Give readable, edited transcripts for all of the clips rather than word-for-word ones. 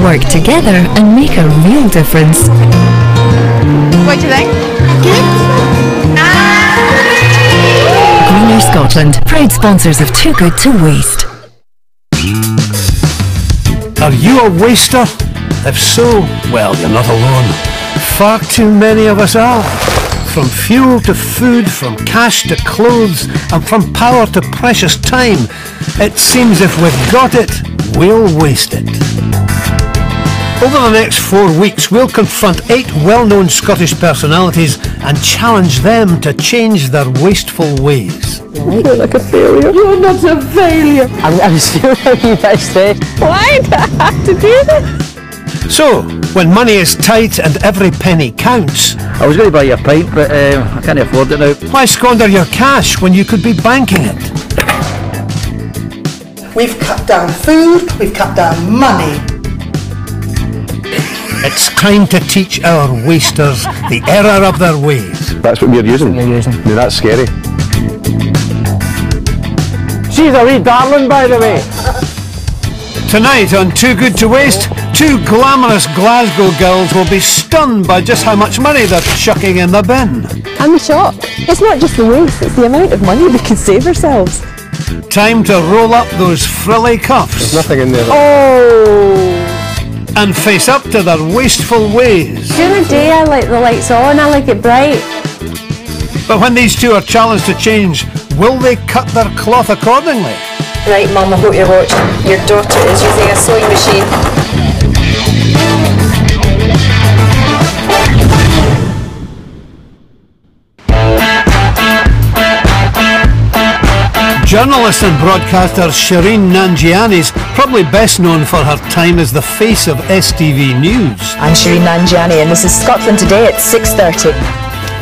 work together and make a real difference. What do you think? Good. Greener Scotland, proud sponsors of Too Good to Waste. Are you a waster? If so, well, you're not alone. Far too many of us are. From fuel to food, from cash to clothes, and from power to precious time, it seems if we've got it, we'll waste it. Over the next 4 weeks, we'll confront 8 well-known Scottish personalities and challenge them to change their wasteful ways. You feel like a failure. You're not a failure. I'm sure you guys say. Why do I have to do this? So, when money is tight and every penny counts, I was going to buy you a pint, but I can't afford it now. why squander your cash when you could be banking it? We've cut down food, we've cut down money. It's time to teach our wasters the error of their ways. That's what we're using. You're using. No, that's scary. She's a wee darling, by the way. Tonight on Too Good to Waste, 2 glamorous Glasgow girls will be stunned by just how much money they're chucking in the bin. I'm shocked. It's not just the waste, it's the amount of money we can save ourselves. Time to roll up those frilly cuffs. There's nothing in there. Oh! And face up to their wasteful ways. During the day I like the lights on, I like it bright. But when these 2 are challenged to change, will they cut their cloth accordingly? Right, Mum, I hope you're watching. Your daughter is using a sewing machine. Journalist and broadcaster Shereen Nanjiani is probably best known for her time as the face of STV News. I'm Shereen Nanjiani and this is Scotland Today at 6:30.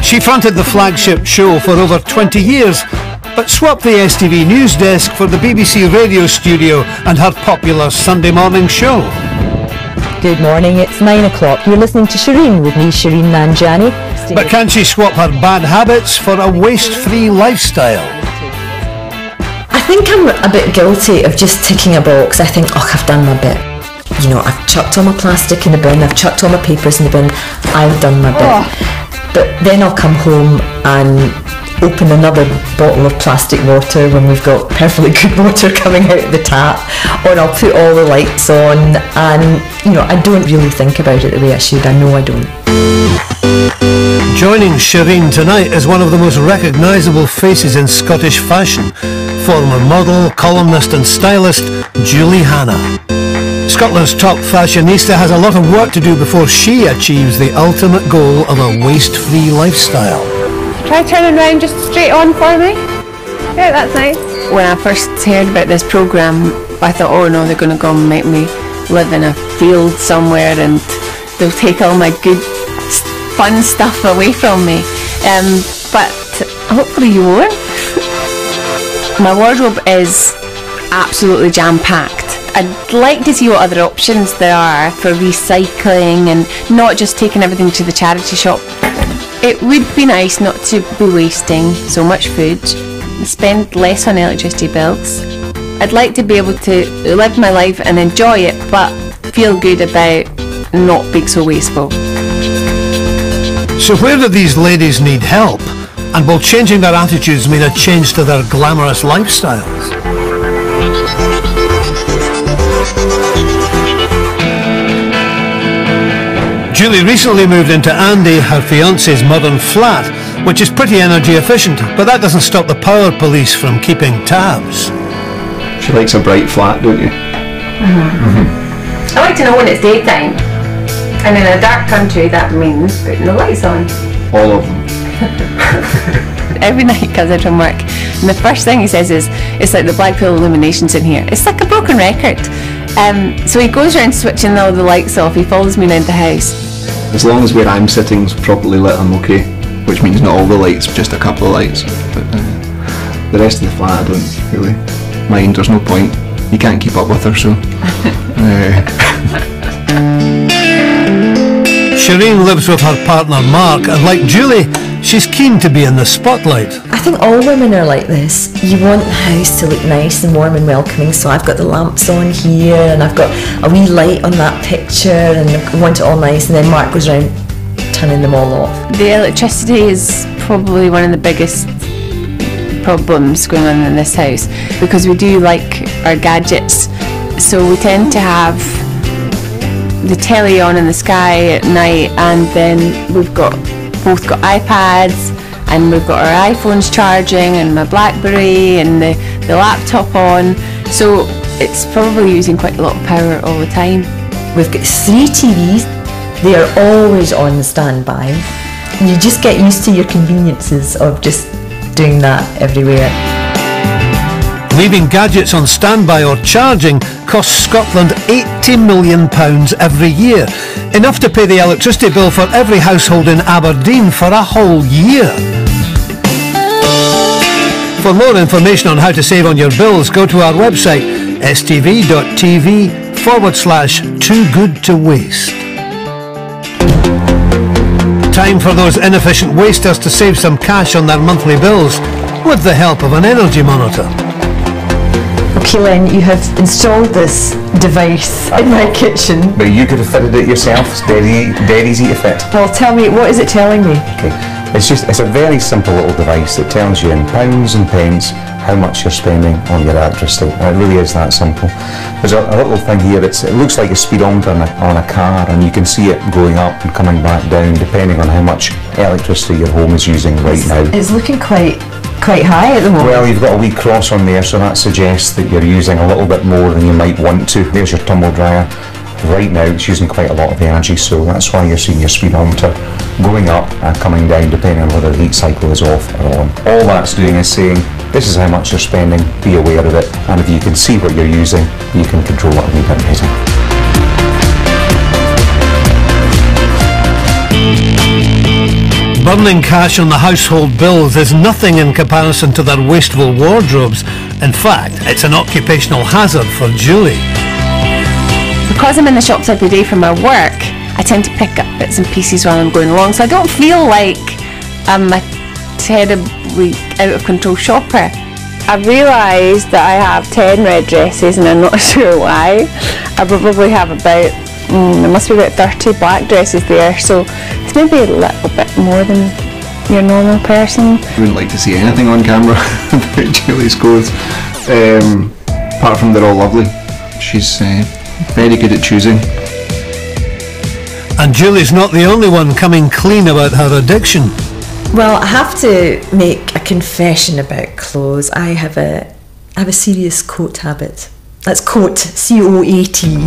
She fronted the flagship show for over 20 years, but swapped the STV News desk for the BBC radio studio and her popular Sunday morning show. Good morning, it's 9 o'clock. You're listening to Shereen with me, Shereen Nanjiani. But can she swap her bad habits for a waste-free lifestyle? I think I'm a bit guilty of just ticking a box. I think, oh, I've done my bit. You know, I've chucked all my plastic in the bin, I've chucked all my papers in the bin, I've done my bit. But then I'll come home and open another bottle of plastic water when we've got perfectly good water coming out of the tap, or I'll put all the lights on, and you know, I don't really think about it the way I should. I know I don't. Joining Shereen tonight is one of the most recognisable faces in Scottish fashion, former model, columnist and stylist Julie Hannah. Scotland's top fashionista has a lot of work to do before she achieves the ultimate goal of a waste-free lifestyle. Try turning around just straight on for me. Yeah, that's nice. When I first heard about this programme, I thought, oh no, they're going to go and make me live in a field somewhere and they'll take all my good, fun stuff away from me. But hopefully you won't. My wardrobe is absolutely jam-packed. I'd like to see what other options there are for recycling and not just taking everything to the charity shop. It would be nice not to be wasting so much food, spend less on electricity bills. I'd like to be able to live my life and enjoy it, but feel good about not being so wasteful. So where do these ladies need help? And will changing their attitudes mean a change to their glamorous lifestyles? Julie recently moved into Andy, her fiance's modern flat, which is pretty energy efficient, but that doesn't stop the power police from keeping tabs. She likes a bright flat, don't you? I like to know when it's daytime, and in a dark country that means putting the lights on. All of them. Every night he comes in from work and the first thing he says is, it's like the Blackpool illuminations in here. It's like a broken record. So he goes around switching all the lights off. He follows me around the house. As long as where I'm sitting's properly lit, I'm okay. Which means not all the lights, just a couple of lights. But the rest of the flat I don't really mind. There's no point. You can't keep up with her, so... Shereen lives with her partner Mark, and like Julie, She's keen to be in the spotlight. I think all women are like this. You want the house to look nice and warm and welcoming, so I've got the lamps on here and I've got a wee light on that picture and I want it all nice, and then Mark goes around turning them all off. The electricity is probably one of the biggest problems going on in this house, because we do like our gadgets, so we tend to have the telly on in the sky at night, and then we've both got iPads, and we've got our iPhones charging, and my BlackBerry, and the laptop on, so it's probably using quite a lot of power all the time. We've got 3 TVs, they are always on standby. You just get used to your conveniences of just doing that everywhere. Leaving gadgets on standby or charging costs Scotland £80 million every year, enough to pay the electricity bill for every household in Aberdeen for a whole year. For more information on how to save on your bills, go to our website stv.tv/toogoodtowaste. Time for those inefficient wasters to save some cash on their monthly bills with the help of an energy monitor. Okay, Len, you have installed this device in my kitchen. But you could have fitted it yourself. It's dead easy to fit. Well, tell me, what is it telling me? Okay. It's a very simple little device that tells you in pounds and pence how much you're spending on your electricity. And it really is that simple. There's a little thing here, it looks like a speedometer on a car, and you can see it going up and coming back down depending on how much electricity your home is using right now. It's looking quite high at the moment. Well, you've got a wee cross on there, so that suggests that you're using a little bit more than you might want to. There's your tumble dryer. Right now it's using quite a lot of energy, so that's why you're seeing your speedometer going up and coming down depending on whether the heat cycle is off or on. All that's doing is saying, this is how much you're spending, be aware of it, and if you can see what you're using, you can control it a wee bit better. Burning cash on the household bills is nothing in comparison to their wasteful wardrobes. In fact, it's an occupational hazard for Julie. Because I'm in the shops every day for my work, I tend to pick up bits and pieces while I'm going along, so I don't feel like I'm a terribly out of control shopper. I realised that I have 10 red dresses and I'm not sure why. I probably have about, there must be about 30 black dresses there, so it's maybe a little bit more than your normal person. I wouldn't like to see anything on camera about Julie's clothes, apart from they're all lovely. She's very good at choosing. And Julie's not the only one coming clean about her addiction. Well, I have to make a confession about clothes. I have a serious coat habit. That's coat, C-O-A-T.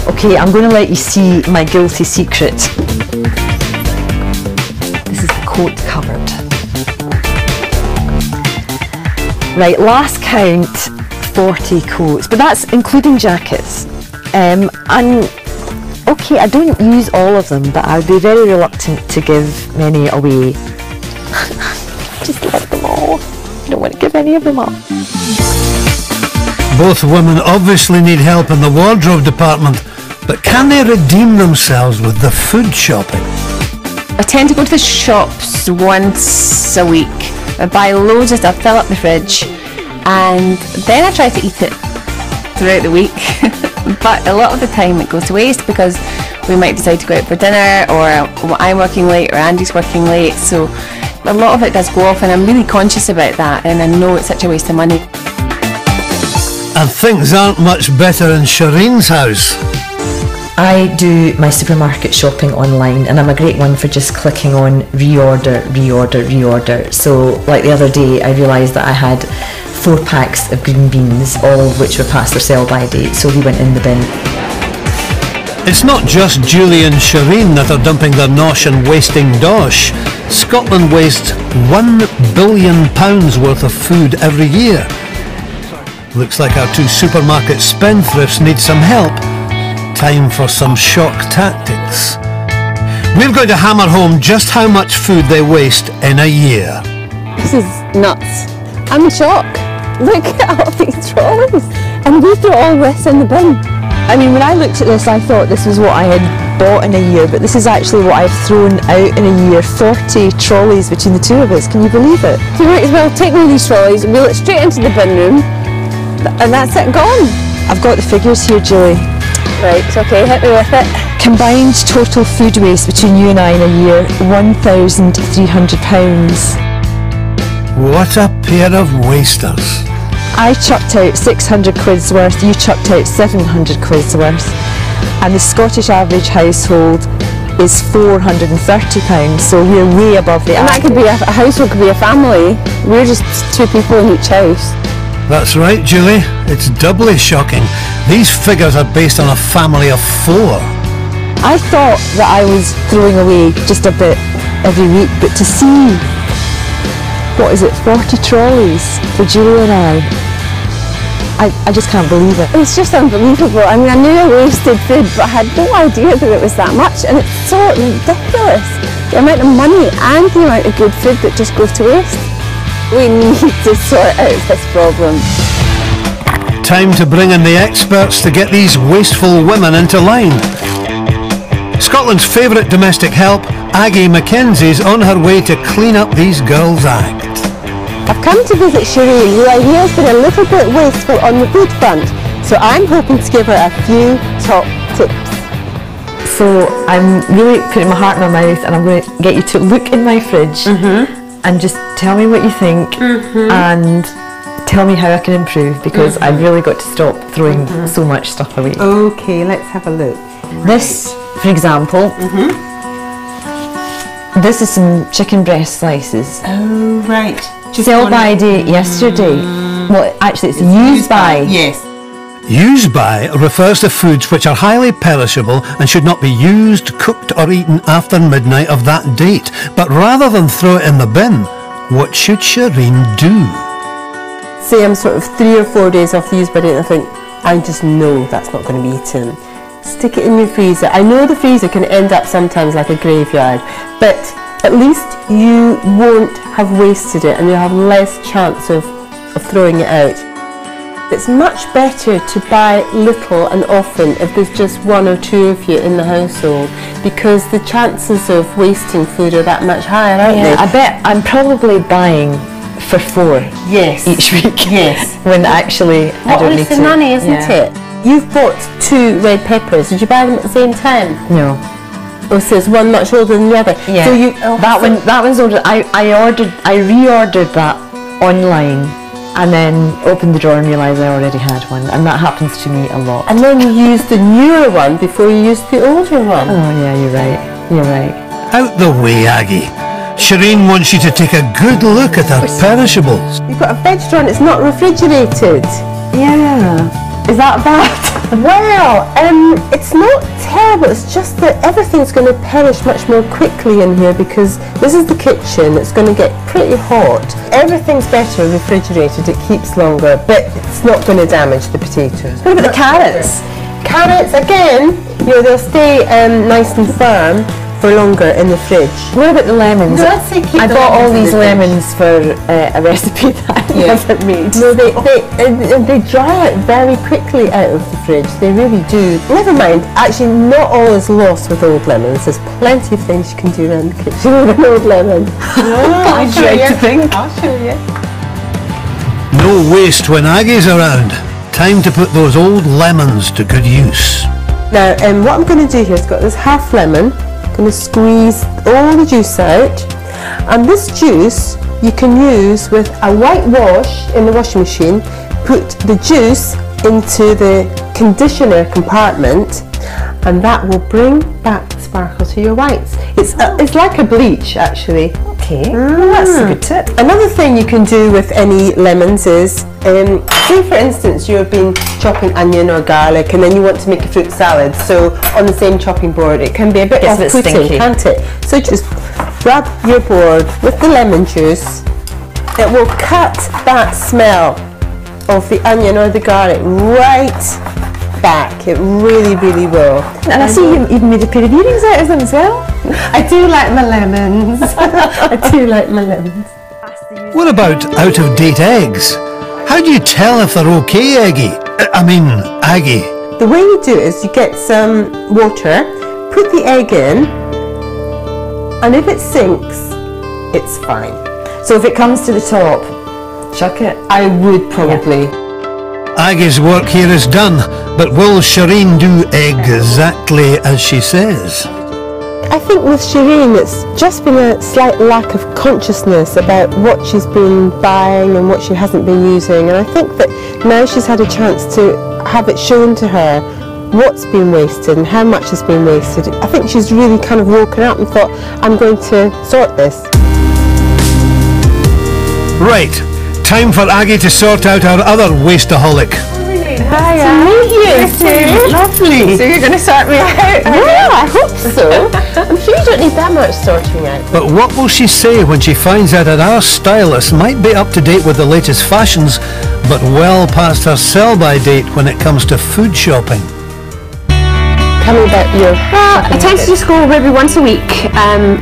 Okay, I'm going to let you see my guilty secret. This is the coat cupboard. Right, last count, 40 coats, but that's including jackets. And okay, I don't use all of them, but I'd be very reluctant to give many away. Just let them all. I don't want to give any of them up. Both women obviously need help in the wardrobe department, but can they redeem themselves with the food shopping? I tend to go to the shops once a week. I buy loads of stuff, fill up the fridge, and then I try to eat it throughout the week. But a lot of the time it goes to waste because we might decide to go out for dinner, or I'm working late or Andy's working late, so a lot of it does go off, and I'm really conscious about that, and I know it's such a waste of money. And things aren't much better in Shereen's house. I do my supermarket shopping online, and I'm a great one for just clicking on reorder, reorder, reorder. So like the other day I realised that I had 4 packs of green beans, all of which were past their sell-by date, so we went in the bin. It's not just Julie and Shereen that are dumping their nosh and wasting dosh. Scotland wastes £1 billion worth of food every year. Looks like our 2 supermarket spendthrifts need some help. Time for some shock tactics. We're going to hammer home just how much food they waste in a year. This is nuts. I'm in shock. Look at all these trolleys. And we throw all this in the bin. I mean, when I looked at this, I thought this was what I had bought in a year, but this is actually what I've thrown out in a year. 40 trolleys between the two of us. Can you believe it? So you might as well take one of these trolleys and wheel it straight into the bin room, and that's it, gone. I've got the figures here, Julie. Right, okay, hit me with it. Combined total food waste between you and I in a year, £1,300. What a pair of wasters. I chucked out 600 quid's worth, you chucked out 700 quid's worth. And the Scottish average household is £430, so we're way above the And average. that could be a household, could be a family. We're just 2 people in each house. That's right, Julie. It's doubly shocking. These figures are based on a family of 4. I thought that I was throwing away just a bit every week, but to see, what is it, 40 trolleys for Julie and I just can't believe it. It's just unbelievable. I mean, I knew I wasted food, but I had no idea that it was that much, and it's so ridiculous. The amount of money and the amount of good food that just goes to waste. We need to sort out this problem. Time to bring in the experts to get these wasteful women into line. Scotland's favourite domestic help, Aggie Mackenzie's on her way to clean up these girls' act. I've come to visit Shereen, who I hear has been a little bit wasteful on the food front, so I'm hoping to give her a few top tips. So I'm really putting my heart in my mouth, and I'm going to get you to look in my fridge and just tell me what you think and tell me how I can improve, because I've really got to stop throwing so much stuff away. Okay, let's have a look. This, for example, this is some chicken breast slices. Oh, right. Sell by date yesterday. Well, actually it's use by. Yes. Use by refers to foods which are highly perishable and should not be used, cooked or eaten after midnight of that date. But rather than throw it in the bin, what should Shereen do? Say I'm sort of 3 or 4 days off the use by date and I think, I just know that's not going to be eaten. Stick it in your freezer. I know the freezer can end up sometimes like a graveyard, but at least you won't have wasted it and you'll have less chance of throwing it out. It's much better to buy little and often if there's just 1 or 2 of you in the household, because the chances of wasting food are that much higher, aren't they? I bet I'm probably buying for 4 each week. Yes. When actually I don't need to. What a money, isn't it? You've bought 2 red peppers. Did you buy them at the same time? No. Oh, so there's one much older than the other. Yeah. So you, that one's older. I reordered that online and then opened the drawer and realised I already had one, and that happens to me a lot. And then you use the newer one before you use the older one. Oh yeah, you're right. You're right. Out the way, Aggie. Shireen wants you to take a good look at her perishables. You've got a veg drawer and it's not refrigerated. Yeah. Is that bad? Well, it's not terrible, it's just that everything's going to perish much more quickly in here because this is the kitchen, it's going to get pretty hot. Everything's better refrigerated, it keeps longer, but it's not going to damage the potatoes. What about the carrots? Carrots, again, you know, they'll stay nice and firm for longer in the fridge. What about the lemons? No, I'd say keep I the bought all lemons in these the fridge. lemons for a recipe that I never made. No, they dry out very quickly out of the fridge. They really do. Never mind. Actually, not all is lost with old lemons. There's plenty of things you can do around the kitchen with an old lemon. I dread to think. I'll show you. No waste when Aggie's around. Time to put those old lemons to good use. Now, what I'm going to do here is got this half lemon. I'm going to squeeze all the juice out, and this juice you can use with a whitewash in the washing machine. Put the juice into the conditioner compartment, and that will bring back the sparkle to your whites. It's like a bleach, actually. Okay, well, that's a good tip. Another thing you can do with any lemons is, say for instance you've been chopping onion or garlic and then you want to make a fruit salad, so on the same chopping board it can be a bit off-putting, can't it? So just rub your board with the lemon juice. It will cut that smell of the onion or the garlic right back. It really, really will. And I see you even made a pair of earrings out of them as well. I do like my lemons. I do like my lemons. What about out-of-date eggs? How do you tell if they're okay, Aggie? The way you do it is you get some water, put the egg in, and if it sinks, it's fine. So if it comes to the top, chuck it. I would probably. Aggie's work here is done, but will Shereen do exactly as she says? I think with Shereen it's just been a slight lack of consciousness about what she's been buying and what she hasn't been using, and I think that now she's had a chance to have it shown to her what's been wasted and how much has been wasted. I think she's really kind of woken up and thought, I'm going to sort this. Right, time for Aggie to sort out our other wasteaholic. Hi, to meet you. Lovely. So you're going to sort me out? Yeah, I hope so. I'm sure you don't need that much sorting out. But what will she say when she finds out that our stylist might be up to date with the latest fashions, but well past her sell-by date when it comes to food shopping? Tell me about your... Well, I tend to just go maybe once a week, and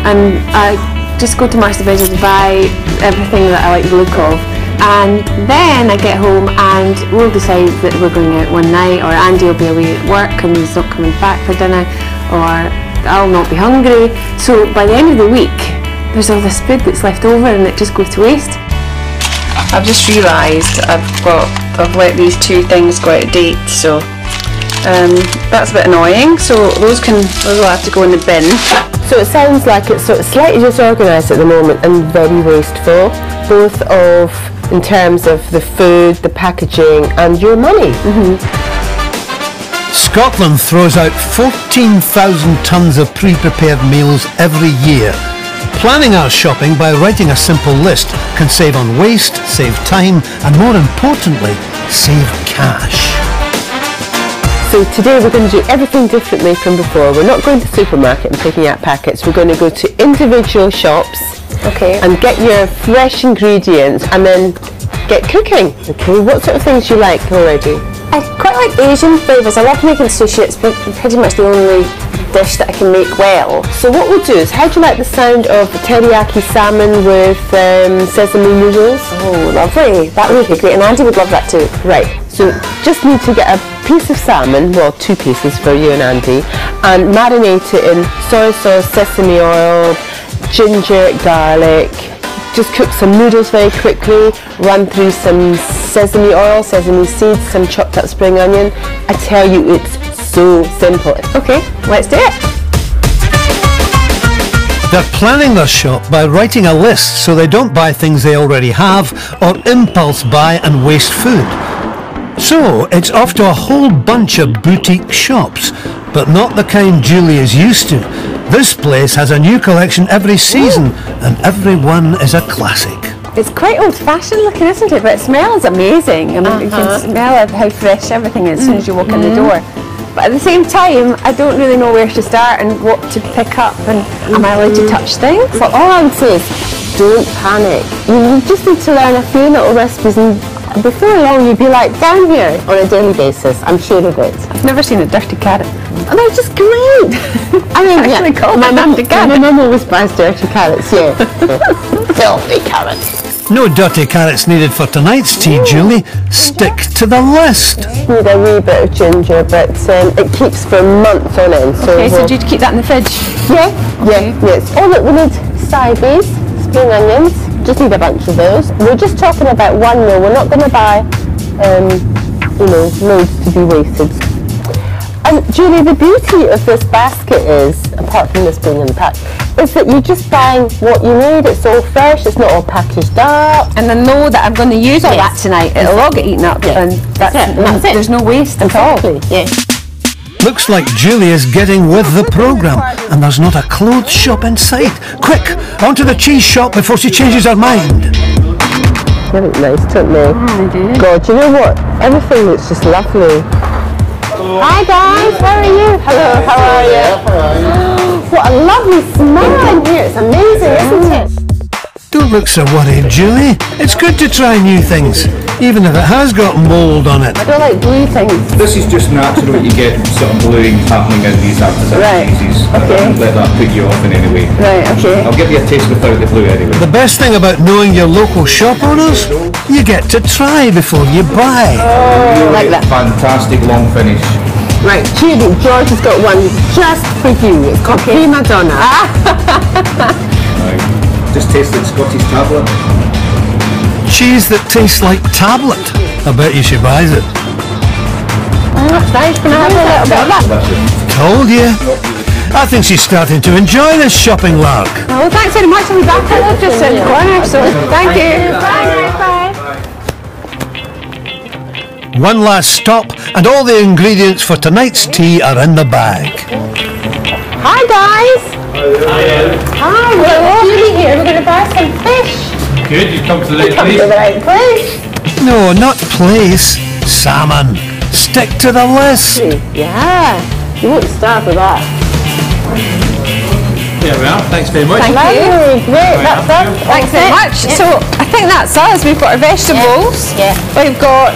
I just go to Marks and Spencer to buy everything that I like the look of. And then I get home and we'll decide that we're going out one night, or Andy will be away at work and he's not coming back for dinner, or I'll not be hungry. So by the end of the week there's all this food that's left over and it just goes to waste. I've just realised I've let these two things go out of date, so that's a bit annoying. So those will have to go in the bin. So it sounds like it's sort of slightly disorganised at the moment and very wasteful, both in terms of the food, the packaging and your money. Scotland throws out 14,000 tonnes of pre-prepared meals every year. Planning our shopping by writing a simple list can save on waste, save time and more importantly, save cash. So today we're going to do everything differently from before. We're not going to the supermarket and picking out packets. We're going to go to individual shops, okay, and get your fresh ingredients and then get cooking. Okay, what sort of things do you like already? I quite like Asian flavours. I love making sushi. It's pretty much the only dish that I can make well. So what we'll do is, how do you like the sound of teriyaki salmon with sesame noodles? Oh, lovely. That would be great, and Andy would love that too. Right, so just need to get a piece of salmon, well 2 pieces for you and Andy, and marinate it in soy sauce, sesame oil, ginger, garlic. Just cook some noodles very quickly, run through some sesame oil, sesame seeds, some chopped up spring onion. I tell you, it's so simple. Okay, let's do it. They're planning their shop by writing a list so they don't buy things they already have or impulse buy and waste food. So it's off to a whole bunch of boutique shops, but not the kind Julie is used to. This place has a new collection every season and every one is a classic. It's quite old-fashioned looking, isn't it? But it smells amazing. I mean, you can smell how fresh everything is as soon as you walk in the door. But at the same time, I don't really know where to start and what to pick up, and am I allowed to touch things? Well, all I would say is, don't panic. You just need to learn a few little recipes, and before long you'll be like down here on a daily basis, I'm sure of it. I've never seen a dirty carrot. And they're just great. I mean, actually call my mum always buys dirty carrots, yeah. Filthy carrots. No dirty carrots needed for tonight's tea, Julie. Stick to the list. Need a wee bit of ginger, but it keeps for months on end. So okay, so do you keep that in the fridge? Yeah, yes. Oh look, we need side beans, spring onions. Just need a bunch of those. We're just talking about one though. We're not going to buy, loads to be wasted. And Julie, the beauty of this basket is, apart from this being in the pack, is that you're just buying what you need. It's all fresh, it's not all packaged up. And I know that I'm going to use all that tonight. It'll all get eaten up, and that's it. There's no waste at all. Yeah. Looks like Julie is getting with the programme and there's not a clothes shop in sight. Quick, onto the cheese shop before she changes her mind. They look nice, don't they? They do. God, you know what? Everything looks just lovely. Hi guys, how are you? Hello, how are you? What a lovely smell in here. It's amazing, isn't it? Don't look so worried, Julie. It's good to try new things, even if it has got mould on it. I don't like blue things. This is just natural. You get sort of bluing happening in these artificial cheeses. Okay. I don't let that put you off in any way. Right, okay. I'll give you a taste without the blue anyway. The best thing about knowing your local shop owners, you get to try before you buy. Oh, like that. Fantastic long finish. Right, Julie, George has got one just for you. It's called Prima Donna. Just tasted Scottish tablet. Cheese that tastes like tablet. I bet you she buys it. That's nice. Can I have a little bit of that? Told you. I think she's starting to enjoy this shopping lark. Oh, thanks very much. I'll be back. I live just in the corner, so thank you. Bye. One last stop and all the ingredients for tonight's tea are in the bag. Hi, guys. Hi, we're Julie here. We're going to buy some fish. Good, you've come to the right Come to the right place. No, not place. Salmon. Stick to the list. Yeah, you won't starve with that. There we are, thanks very much. Thank you. Great, that's us. Thanks very much. So I think that's us. We've got our vegetables. Yeah. We've got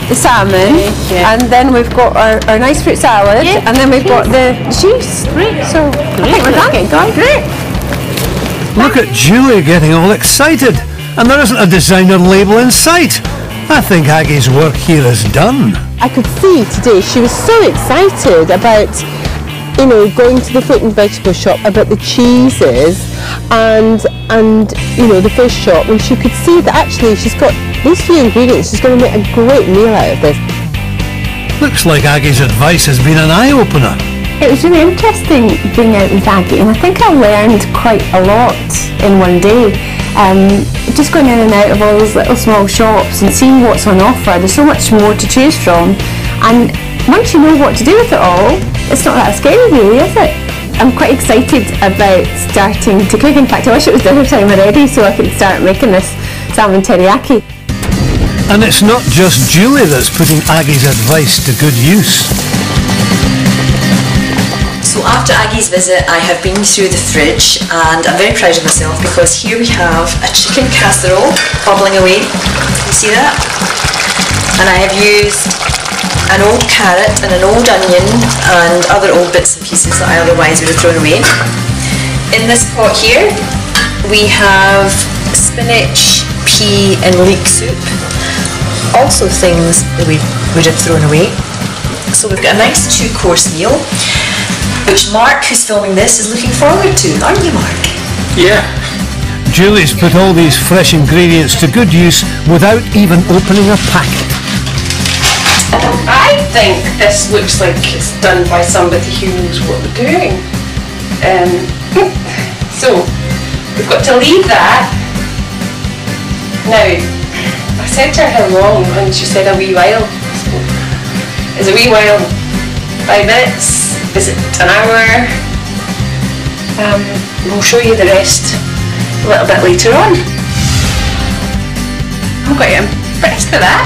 the salmon, and then we've got our nice fruit salad, and then we've got the cheese. Great. So I think we're done. Great. Look at Julie getting all excited. And there isn't a designer label in sight. I think Aggie's work here is done. I could see today she was so excited about, you know, going to the fruit and vegetable shop, about the cheeses and you know, the fish shop, and she could see that actually she's got these few ingredients. She's going to make a great meal out of this. Looks like Aggie's advice has been an eye-opener. It was really interesting being out with Aggie, and I think I learned quite a lot in one day. Just going in and out of all those little small shops and seeing what's on offer. There's so much more to choose from, and once you know what to do with it all, it's not that scary really, is it? I'm quite excited about starting to cook. In fact, I wish it was dinner time already so I could start making this salmon teriyaki. And it's not just Julie that's putting Aggie's advice to good use. So after Aggie's visit, I have been through the fridge and I'm very proud of myself because here we have a chicken casserole bubbling away. You see that? And I have used an old carrot and an old onion and other old bits and pieces that I otherwise would have thrown away. In this pot here, we have spinach, pea and leek soup. Also things that we would have thrown away. So we've got a nice 2-course meal, which Mark, who's filming this, is looking forward to, aren't you, Mark? Yeah. Julie's put all these fresh ingredients to good use without even opening a packet. I think this looks like it's done by somebody who knows what they're doing. So we've got to leave that. Now, I said to her how long, and she said a wee while. So, is a wee while 5 minutes? Is it an hour? We'll show you the rest a little bit later on. I'm quite impressed with that.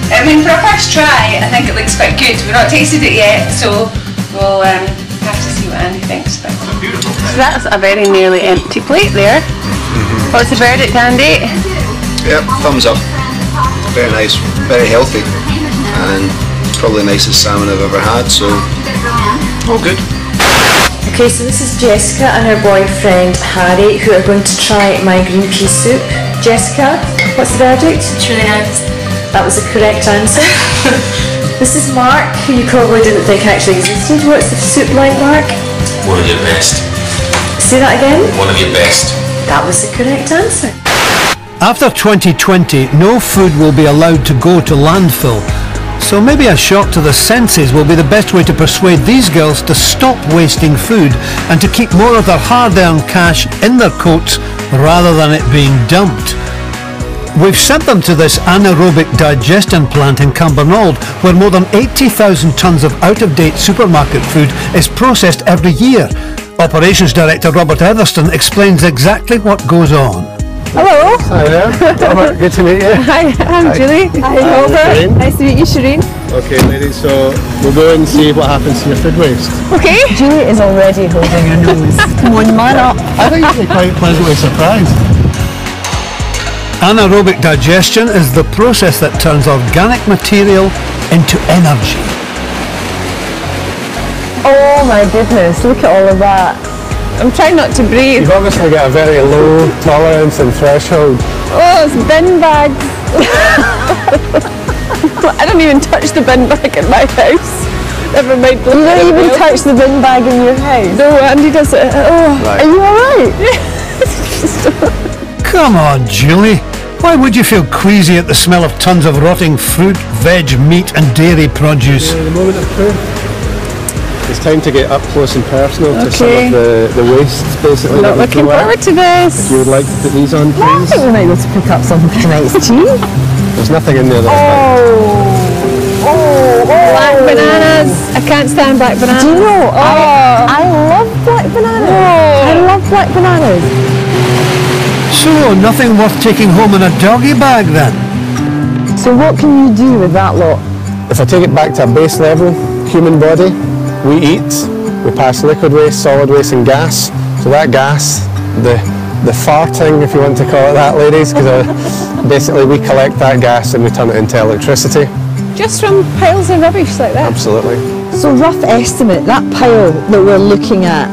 I mean, for a first try, I think it looks quite good. We've not tasted it yet, so we'll have to see what Andy thinks. But so that's a very nearly empty plate there. What's the verdict, Andy? Yep, thumbs up. Very nice, very healthy, and probably the nicest salmon I've ever had, so all good. Okay, so this is Jessica and her boyfriend Harry who are going to try my green pea soup. Jessica, what's the verdict? It's really nice. That was the correct answer. This is Mark, who you probably didn't think actually existed. What's the soup like, Mark? One of your best. Say that again? One of your best. That was the correct answer. After 2020, no food will be allowed to go to landfill. So maybe a shock to the senses will be the best way to persuade these girls to stop wasting food and to keep more of their hard-earned cash in their coats rather than it being dumped. We've sent them to this anaerobic digestion plant in Cumbernauld where more than 80,000 tonnes of out-of-date supermarket food is processed every year. Operations Director Robert Etherston explains exactly what goes on. Hello. Hi there. Robert, good to meet you. Hi, I'm Julie. Hi, Robert. Shereen. Nice to meet you, Shereen. Okay, ladies, so we'll go and see what happens to your food waste. Okay. Julie is already holding her nose. Come on, man up. I think you'll be quite pleasantly surprised. Anaerobic digestion is the process that turns organic material into energy. Oh my goodness, look at all of that. I'm trying not to breathe. You've obviously got a very low tolerance and threshold. Oh, it's bin bags. I don't even touch the bin bag in my house. Never mind. You don't even touch the bin bag in your house? No, Andy does it. Oh. Right. Are you alright? Come on, Julie. Why would you feel queasy at the smell of tons of rotting fruit, veg, meat and dairy produce? The moment of truth. It's time to get up close and personal to some of the wastes, basically. Not looking forward to this. If you would like to put these on, please. Well, I think we might be able to pick up something for tonight's tea. There's nothing in there that Black bananas. I can't stand black bananas. Do you know? I love black bananas. I love black bananas. So, nothing worth taking home in a doggy bag then? So what can you do with that lot? If I take it back to a base level, human body, we eat, we pass liquid waste, solid waste and gas. So that gas, the farting, if you want to call it that, ladies, because basically we collect that gas and we turn it into electricity. Just from piles of rubbish like that? Absolutely. So rough estimate, that pile that we're looking at,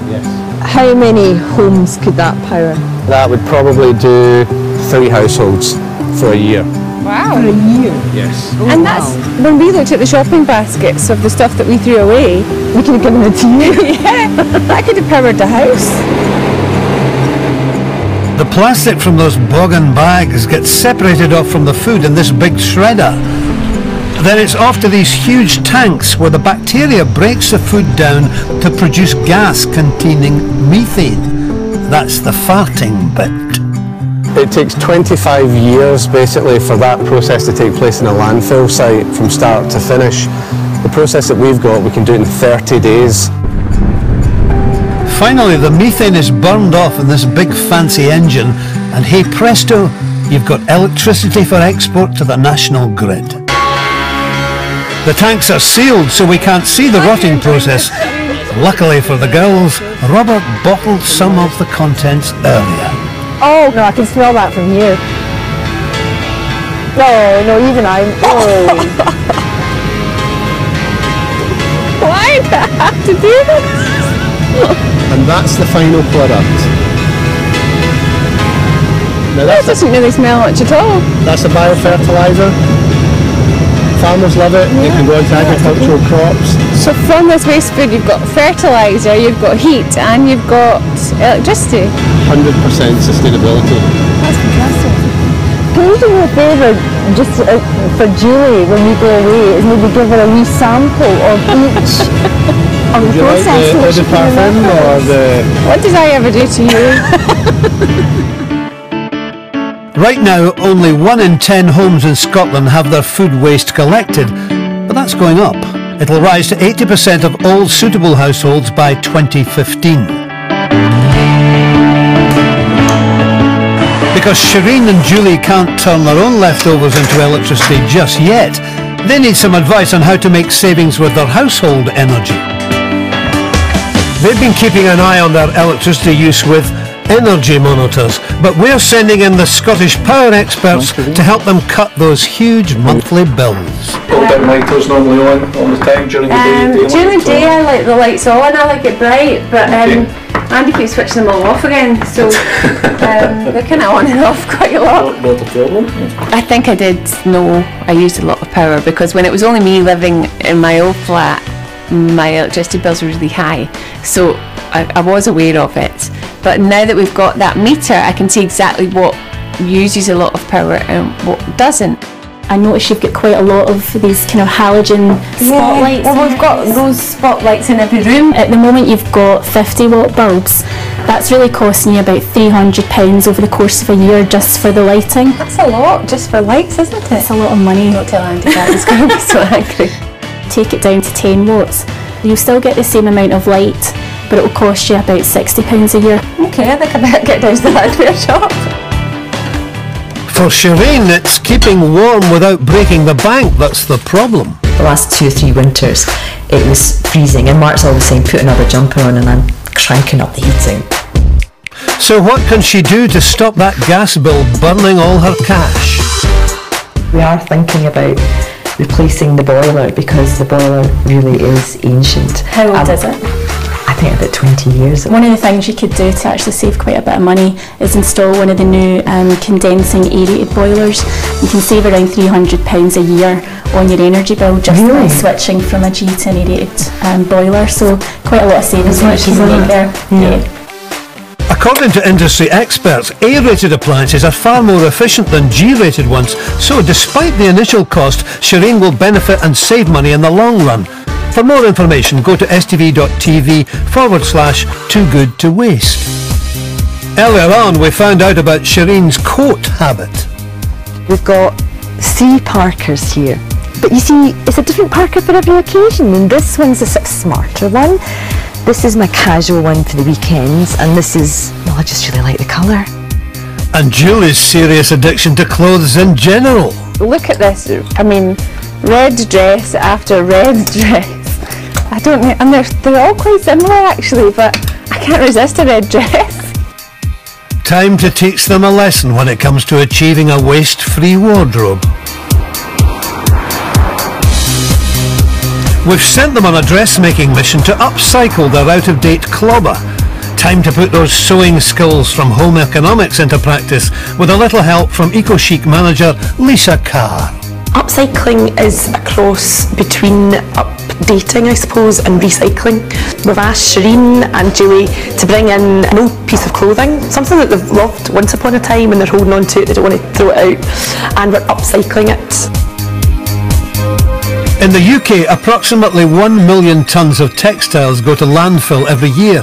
how many homes could that power? That would probably do 3 households for a year. Wow. For a year? Yes. And that's, when we looked at the shopping baskets of the stuff that we threw away, we could have given it to you. Yeah, that could have powered the house. The plastic from those bogan bags gets separated off from the food in this big shredder. Then it's off to these huge tanks where the bacteria breaks the food down to produce gas containing methane. That's the farting bit. It takes 25 years basically for that process to take place in a landfill site from start to finish. The process that we've got, we can do it in 30 days. Finally, the methane is burned off in this big fancy engine, and hey presto, you've got electricity for export to the national grid. The tanks are sealed so we can't see the rotting process. Luckily for the girls, Robert bottled some of the contents earlier. Oh no, I can smell that from here. No, even I. Why do I have to do this? And that's the final product. Now That doesn't really smell much at all. That's a biofertilizer. Farmers love it. You can go into agricultural crops. So from this waste food you've got fertiliser, you've got heat and you've got electricity. 100% sustainability. That's fantastic. Can you do me a favour, just for Julie, when we go away, is maybe give her a wee sample of each of the process? Would you like the eau de parfum or the... What did I ever do to you? Right now, only 1 in 10 homes in Scotland have their food waste collected, but that's going up. It'll rise to 80% of all suitable households by 2015. Because Shereen and Julie can't turn their own leftovers into electricity just yet, they need some advice on how to make savings with their household energy. They've been keeping an eye on their electricity use with energy monitors, but we're sending in the Scottish power experts to help them cut those huge monthly bills. Got dim lighters normally on all the time during the day? During the day I like the lights on, I like it bright, but Andy keeps switching them all off again, so they're kind of on and off quite a lot. Not a problem. I think I did know I used a lot of power because when it was only me living in my old flat, my electricity bills were really high, so I was aware of it. But now that we've got that meter, I can see exactly what uses a lot of power and what doesn't. I notice you've got quite a lot of these kind of halogen spotlights. Well, we've got those spotlights in every room. At the moment you've got 50 watt bulbs. That's really costing you about £300 over the course of a year just for the lighting. That's a lot just for lights, isn't it? It's a lot of money. Don't tell Andy that, he's going to be so angry. Take it down to 10 watts. You'll still get the same amount of light, but it will cost you about £60 a year. Okay, I think I better get down to the hardware shop. For Shereen, it's keeping warm without breaking the bank that's the problem. The last 2 or 3 winters it was freezing and Mark's always saying put another jumper on and I'm cranking up the heating. So what can she do to stop that gas bill burning all her cash? We are thinking about replacing the boiler because the boiler really is ancient. How old is it? I think about 20 years. One of the things you could do to actually save quite a bit of money is install one of the new condensing aerated boilers. You can save around £300 a year on your energy bill just by switching from a G to an aerated boiler, so quite a lot of savings there. Yeah. According to industry experts, A-rated appliances are far more efficient than G-rated ones, so despite the initial cost, Shereen will benefit and save money in the long run. For more information, go to stv.tv/too good to waste. Earlier on, we found out about Shereen's coat habit. We've got 3 parkers here, but you see, it's a different parker for every occasion, and this one's a sort of smarter one. This is my casual one for the weekends, and this is, well, I just really like the colour. And Julie's serious addiction to clothes in general. Look at this, I mean, red dress after red dress. I don't know, and they're all quite similar actually, but I can't resist a red dress. Time to teach them a lesson when it comes to achieving a waste-free wardrobe. We've sent them on a dressmaking mission to upcycle their out-of-date clobber. Time to put those sewing skills from home economics into practice with a little help from eco-chic manager Lisa Carr. Upcycling is a cross between updating, I suppose, and recycling. We've asked Shereen and Julie to bring in an old piece of clothing, something that they've loved once upon a time and they're holding on to it, they don't want to throw it out, and we're upcycling it. In the UK, approximately 1 million tonnes of textiles go to landfill every year.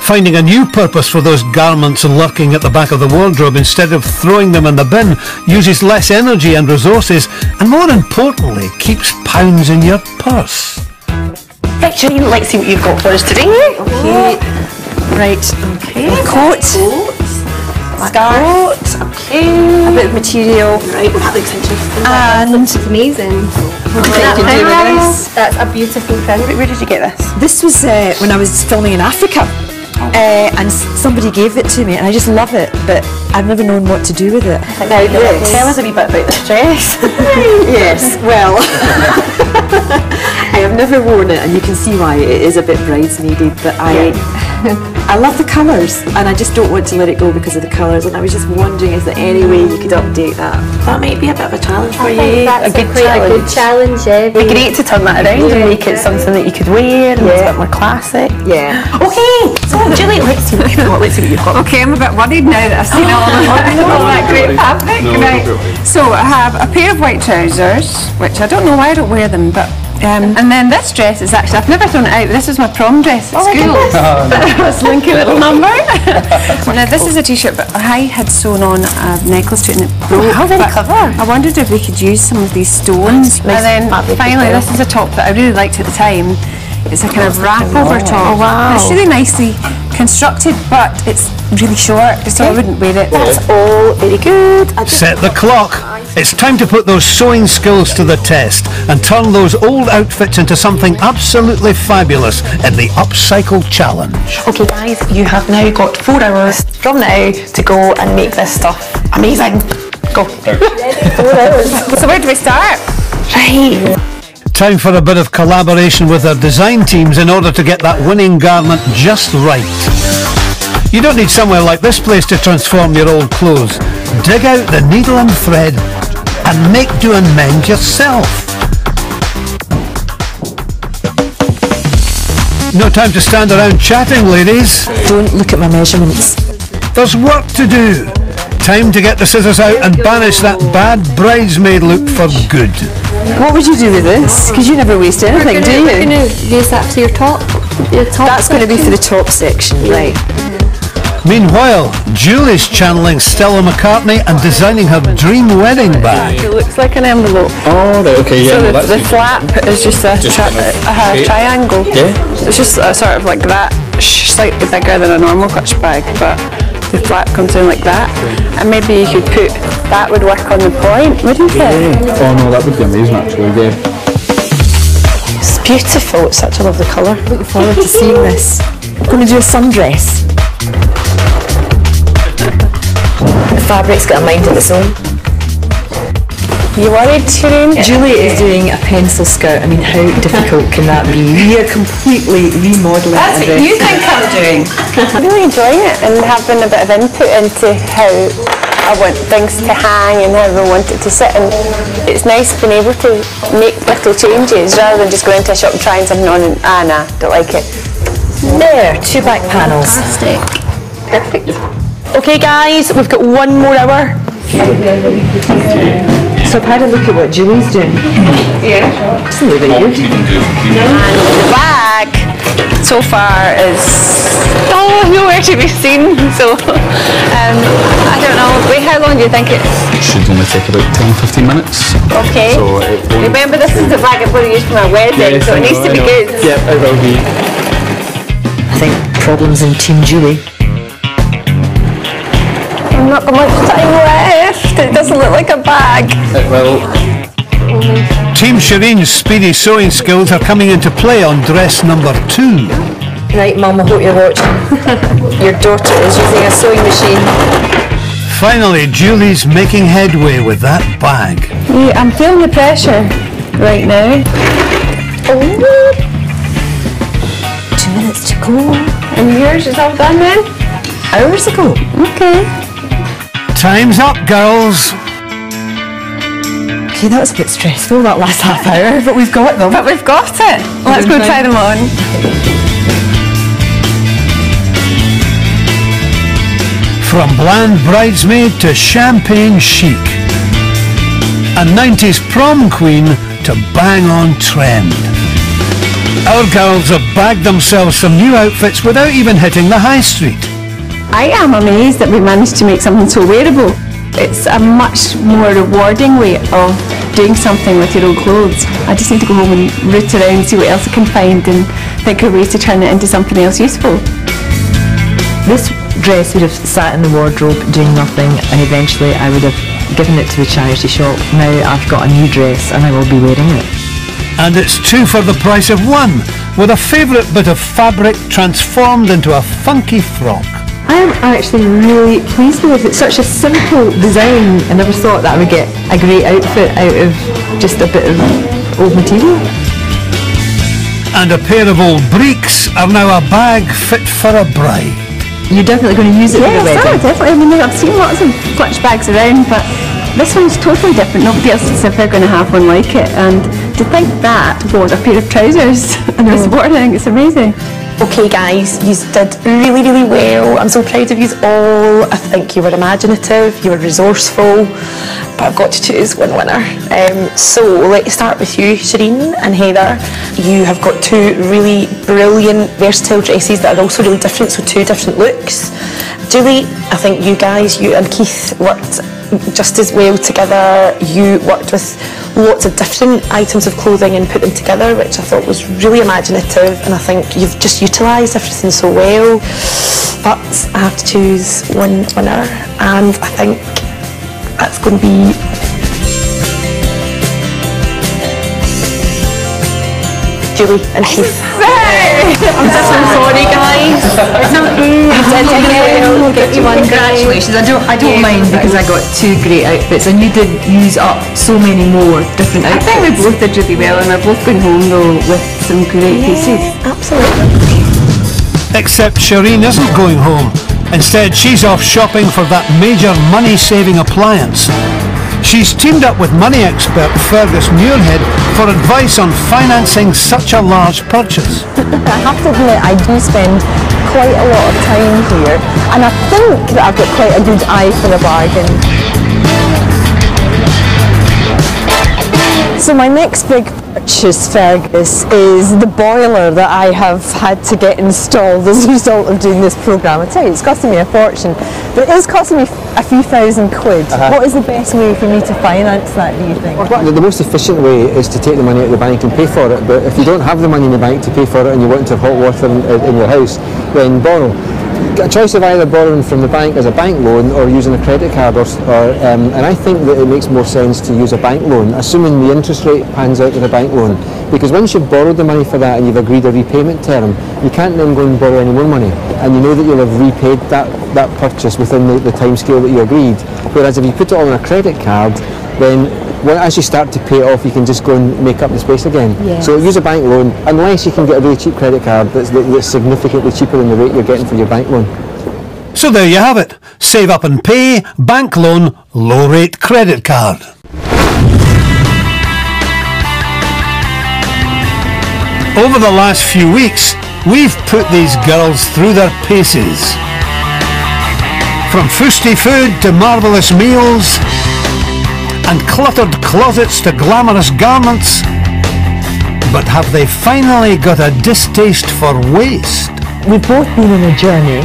Finding a new purpose for those garments lurking at the back of the wardrobe instead of throwing them in the bin uses less energy and resources, and more importantly, keeps pounds in your purse. Right, Shereen, let's see what you've got for us today. Okay. Right, okay. Coat. Scarf. Okay. A bit of material. Right, that looks interesting. And it's amazing. What do you think you can do with this? That's a beautiful print. Where did you get this? This was when I was filming in Africa, and somebody gave it to me, and I just love it, but I've never known what to do with it. Now, tell us a wee bit about this dress. Yes, well, I have never worn it, and you can see why. It is a bit bridesmaidy, but I love the colours, and I just don't want to let it go because of the colours, and I was just wondering, is there any way you could update that? That might be a bit of a challenge for you. A good challenge, yeah. It'd be great to turn that around and make it something that you could wear and it's a bit more classic. Yeah. Okay, so Julie, let's see what you've got. Let's see what you've got. Okay, I'm a bit worried now that I've seen all that great fabric. Right. So I have a pair of white trousers, which I don't know why I don't wear them, but and then this dress is actually, I've never thrown it out, this is my prom dress at school. A slinky little number. Now this is a t-shirt, but I had sewn on a necklace to it and it broke. How very clever. I wondered if we could use some of these stones. Nice. And then finally, this is a top that I really liked at the time. It's a kind of wrap over top. Oh, wow. It's really nicely constructed, but it's really short, so I wouldn't wear it. That's all very good. Set the clock. It's time to put those sewing skills to the test and turn those old outfits into something absolutely fabulous in the Upcycle Challenge. Okay guys, you have now got 4 hours from now to go and make this stuff amazing. Go. 4 hours. So where do we start? Right. Time for a bit of collaboration with our design teams in order to get that winning garment just right. You don't need somewhere like this place to transform your old clothes. Dig out the needle and thread and make, do and mend yourself. No time to stand around chatting, ladies. Don't look at my measurements. There's work to do. Time to get the scissors out and banish that bad bridesmaid look for good. What would you do with this? Because you never waste anything, do you? We're going to use that for your top. That's going to be for the top section, right? Meanwhile, Julie's channeling Stella McCartney and designing her dream wedding bag. It looks like an envelope. Oh, right, okay, yeah. So well, the flap is just a triangle. Yeah. It's just sort of like that, slightly bigger than a normal clutch bag, but the flap comes in like that. And maybe you could put, that would work on the point, wouldn't it? Yeah. Oh no, that would be amazing actually, yeah. It's beautiful, it's such a lovely colour. Looking forward to seeing this. I'm going to do a sundress. The fabric's got a mind of its own. You worried, Shereen? Julie is doing a pencil skirt. I mean, how difficult can that be? We are completely remodelling That's a what dress. you think I'm doing. I'm really enjoying it and having a bit of input into how I want things to hang and how I want it to sit, and it's nice being able to make little changes rather than just going into a shop and trying something on and nah, don't like it. There, 2 back panels. Fantastic. Perfect. Okay guys, we've got 1 more hour. So I've had a look at what Julie's doing. Yeah. It's a little bit weird. And the bag so far is nowhere to be seen. So I don't know. Wait, how long do you think it Should only take about 10-15 minutes. Okay. So Remember, this is the bag I'm going to use for my wedding, so it needs to be good. Yep, it will be. I think problems in Team Julie. I'm not got much time left. It doesn't look like a bag. It will. Team Shereen's speedy sewing skills are coming into play on dress number 2. Right, Mum, I hope you're watching. Your daughter is using a sewing machine. Finally, Julie's making headway with that bag. Yeah, I'm feeling the pressure right now. 2 minutes to go. And yours is all done then? Hours ago. Okay. Time's up, girls. Okay, that was a bit stressful, that last half hour, but we've got them. But we've got it. Let's go try them on. From bland bridesmaid to champagne chic. A 90s prom queen to bang on trend. Our girls have bagged themselves some new outfits without even hitting the high street. I am amazed that we managed to make something so wearable. It's a much more rewarding way of doing something with your old clothes. I just need to go home and root around, see what else I can find and think of ways to turn it into something else useful. This dress would have sat in the wardrobe doing nothing, and eventually I would have given it to the charity shop. Now I've got a new dress and I will be wearing it. And it's 2 for the price of 1, with a favourite bit of fabric transformed into a funky frock. I am actually really pleased with it. It's such a simple design. I never thought that I would get a great outfit out of just a bit of old material. And a pair of old breeks are now a bag fit for a bride. You're definitely going to use it for the Yes, wedding? definitely. I mean, I've seen lots of clutch bags around, but this one's totally different. Nobody else is ever going to have one like it. And to think that was a pair of trousers this morning, it's amazing. Okay guys, you did really, really well. I'm so proud of you all. I think you were imaginative, you were resourceful, but I've got to choose one winner. So let's start with you, Shereen and Heather. You have got 2 really brilliant, versatile dresses that are also really different, so 2 different looks. Julie, I think you guys, you and Keith worked just as well together. You worked with lots of different items of clothing and put them together, which I thought was really imaginative, and I think you've just utilised everything so well. But I have to choose one winner, and I think that's going to be Julie and Keith. I'm so sorry guys. It's okay. We'll get you one. Congratulations. I don't mind because I got 2 great outfits, and you did use up so many more different I outfits. think we both did really well, and we're both going home though with some great pieces. Absolutely. Except Shereen isn't going home. Instead, she's off shopping for that major money-saving appliance. She's teamed up with money expert Fergus Muirhead for advice on financing such a large purchase. I have to admit, I do spend quite a lot of time here, and I think that I've got quite a good eye for a bargain. So my next big purchase, Fergus, is the boiler that I have had to get installed as a result of doing this programme. I tell you, it's costing me a fortune, but it is costing me a few £1,000. What is the best way for me to finance that, do you think? The most efficient way is to take the money out of the bank and pay for it, but if you don't have the money in the bank to pay for it and you want to have hot water in your house, then borrow. Get a choice of either borrowing from the bank as a bank loan or using a credit card, and I think that it makes more sense to use a bank loan, assuming the interest rate pans out with a bank loan, because once you've borrowed the money for that and you've agreed a repayment term, you can't then go and borrow any more money, and you know that you'll have repaid that purchase within the time scale that you agreed. Whereas if you put it all on a credit card, then as you start to pay it off, you can just go and make up the space again. Yes. So use a bank loan, unless you can get a really cheap credit card that's significantly cheaper than the rate you're getting for your bank loan. So there you have it. Save up and pay, bank loan, low rate credit card. Over the last few weeks, we've put these girls through their paces. From fusty food to marvellous meals, and cluttered closets to glamorous garments. But have they finally got a distaste for waste? We've both been on a journey,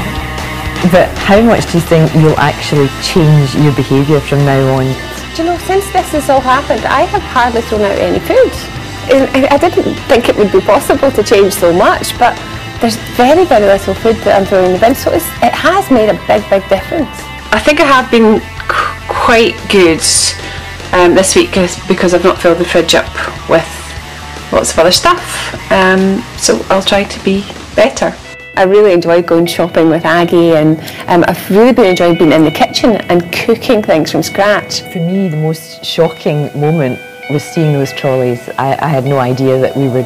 but how much do you think you'll actually change your behaviour from now on? Do you know, since this has all happened, I have hardly thrown out any food. I didn't think it would be possible to change so much, but there's very, very little food that I'm throwing in the bin, so it has made a big, big difference. I think I have been quite good this week because I've not filled the fridge up with lots of other stuff, so I'll try to be better. I really enjoyed going shopping with Aggie, and I've really been enjoying being in the kitchen and cooking things from scratch. For me, the most shocking moment was seeing those trolleys. I had no idea that we were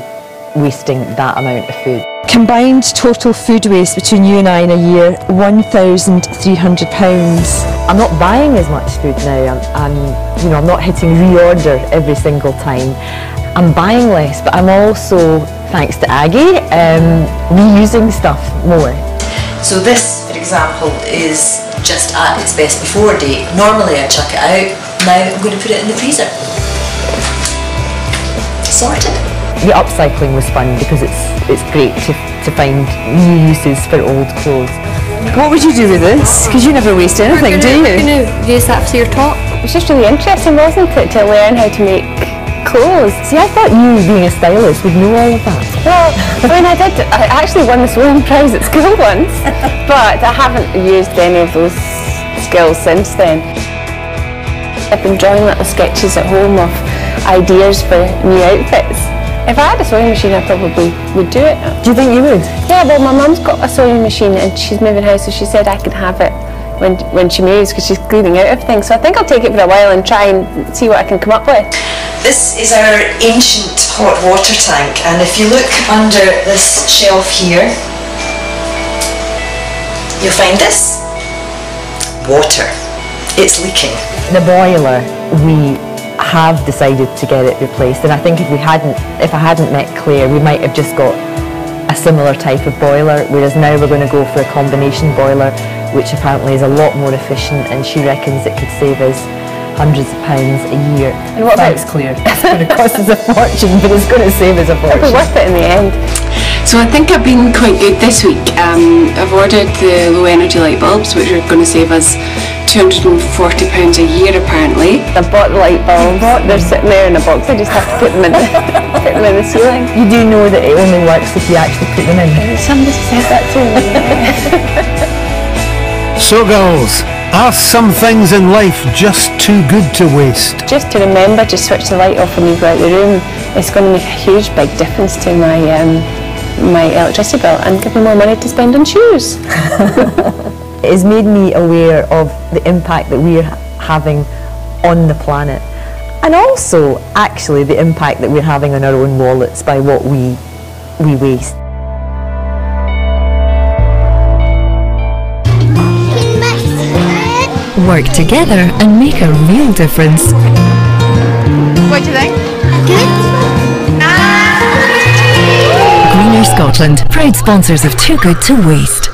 wasting that amount of food. Combined total food waste between you and I in a year, £1,300. I'm not buying as much food now. I'm not hitting reorder every single time. I'm buying less, but I'm also, thanks to Aggie, reusing stuff more. So this, for example, is just at its best before date. Normally I chuck it out, now I'm going to put it in the freezer. Sorted. The upcycling was fun because it's great to find new uses for old clothes. What would you do with this? Because you never waste anything, do you? We're going to use that for your top. It was just really interesting, wasn't it, to learn how to make clothes. See, I thought you, being a stylist, would know all of that. Well, I actually won the sewing prize at school once, but I haven't used any of those skills since then. I've been drawing little sketches at home of ideas for new outfits. If I had a sewing machine, I probably would do it. Do you think you would? Yeah, well, my mum's got a sewing machine and she's moving house, so she said I could have it when she moves because she's cleaning out everything. So I think I'll take it for a while and try and see what I can come up with. This is our ancient hot water tank, and if you look under this shelf here, you'll find this. Water. It's leaking. The boiler, we have decided to get it replaced, and I think if I hadn't met Claire, we might have just got a similar type of boiler, whereas now we're going to go for a combination boiler, which apparently is a lot more efficient, and she reckons it could save us hundreds of pounds a year. And what about Claire? It's going to cost us a fortune, but it's going to save us a fortune. It'll be worth it in the end. So I think I've been quite good this week. I've ordered the low energy light bulbs, which are going to save us £240 a year apparently. I bought the light bulbs. They're sitting there in a box. I just have to put them in the ceiling. You do know that it only works if you actually put them in. Somebody said that to me. So girls, are some things in life just too good to waste? Just to remember to switch the light off when you go out the room. It's going to make a huge big difference to my electricity bill and give me more money to spend on shoes. It has made me aware of the impact that we're having on the planet, and also actually the impact that we're having on our own wallets by what we waste. Work together and make a real difference. What do you think? Good. Greener Scotland, proud sponsors of Too Good to Waste.